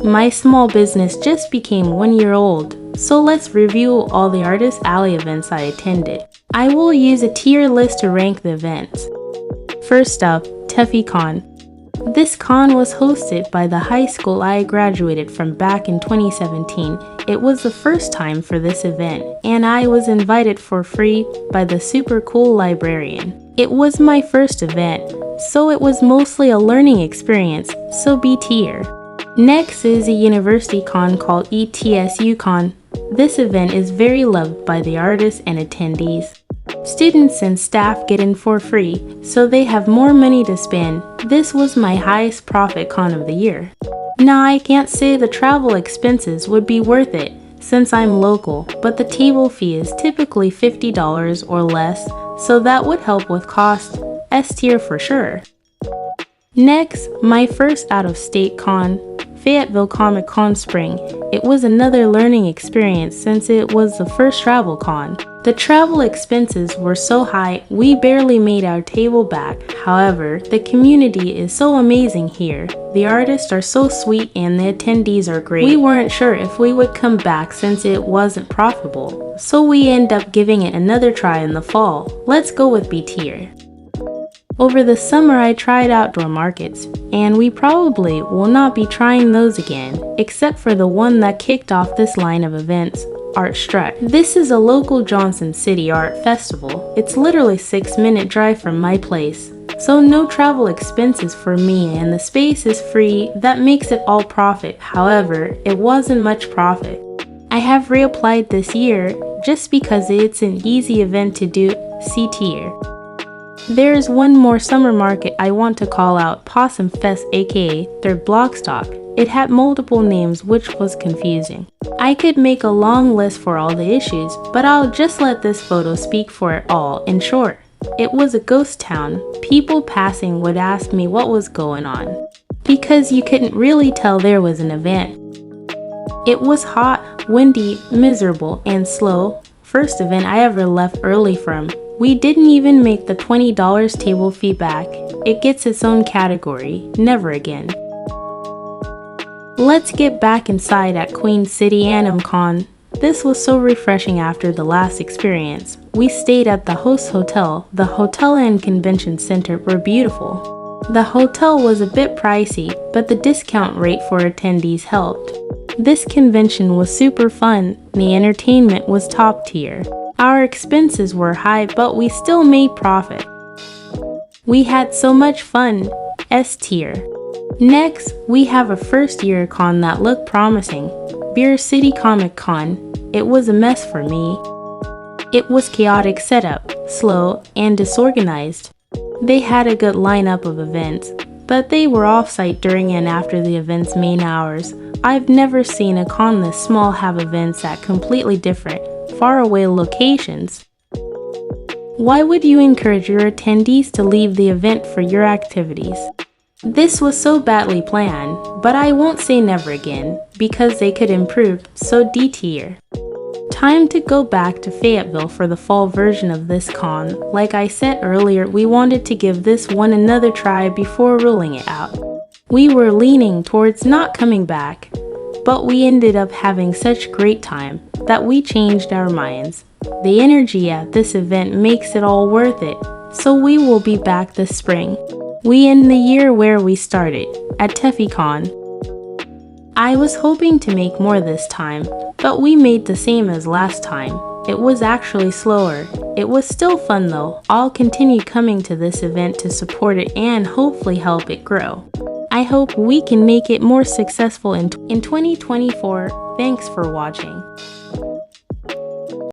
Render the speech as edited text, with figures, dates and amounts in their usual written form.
My small business just became 1 year old, so let's review all the Artist Alley events I attended. I will use a tier list to rank the events. First up, TeffyCon. This con was hosted by the high school I graduated from back in 2017. It was the first time for this event, and I was invited for free by the super cool librarian. It was my first event, so it was mostly a learning experience, so B tier. Next is a university con called ETSUCon. This event is very loved by the artists and attendees. Students and staff get in for free, so they have more money to spend. This was my highest profit con of the year. Now I can't say the travel expenses would be worth it since I'm local, but the table fee is typically $50 or less, so that would help with cost. S tier for sure. Next, my first out-of-state con, Fayetteville Comic Con Spring. It was another learning experience since it was the first travel con. The travel expenses were so high, we barely made our table back. However, the community is so amazing here. The artists are so sweet and the attendees are great. We weren't sure if we would come back since it wasn't profitable, so we end up giving it another try in the fall. Let's go with B tier. Over the summer I tried outdoor markets, and we probably will not be trying those again, except for the one that kicked off this line of events, Art Struck. This is a local Johnson City art festival. It's literally 6-minute drive from my place, so no travel expenses for me and the space is free. That makes it all profit. However, it wasn't much profit. I have reapplied this year just because it's an easy event to do. C tier. There's one more summer market I want to call out, Possum Fest, aka Third Blockstock. It had multiple names, which was confusing. I could make a long list for all the issues, but I'll just let this photo speak for it all. In short, it was a ghost town. People passing would ask me what was going on, because you couldn't really tell there was an event. It was hot, windy, miserable, and slow. First event I ever left early from. We didn't even make the $20 table fee back. It gets its own category. Never again. Let's get back inside at Queen City AnimeCon. This was so refreshing after the last experience. We stayed at the host hotel. The hotel and convention center were beautiful. The hotel was a bit pricey, but the discount rate for attendees helped. This convention was super fun. The entertainment was top tier. Our expenses were high, but we still made profit. We had so much fun. S tier. Next, we have a first year con that looked promising, Beer City Comic Con. It was a mess for me. It was chaotic setup, slow, and disorganized. They had a good lineup of events, but they were off-site during and after the event's main hours. I've never seen a con this small have events at completely different, faraway locations. Why would you encourage your attendees to leave the event for your activities? This was so badly planned, but I won't say never again, because they could improve, so D tier. Time to go back to Fayetteville for the fall version of this con. Like I said earlier, we wanted to give this one another try before ruling it out. We were leaning towards not coming back, but we ended up having such great time that we changed our minds. The energy at this event makes it all worth it, so we will be back this spring. We end the year where we started, at TeffyCon. I was hoping to make more this time, but we made the same as last time. It was actually slower. It was still fun though. I'll continue coming to this event to support it and hopefully help it grow. I hope we can make it more successful in 2024. Thanks for watching.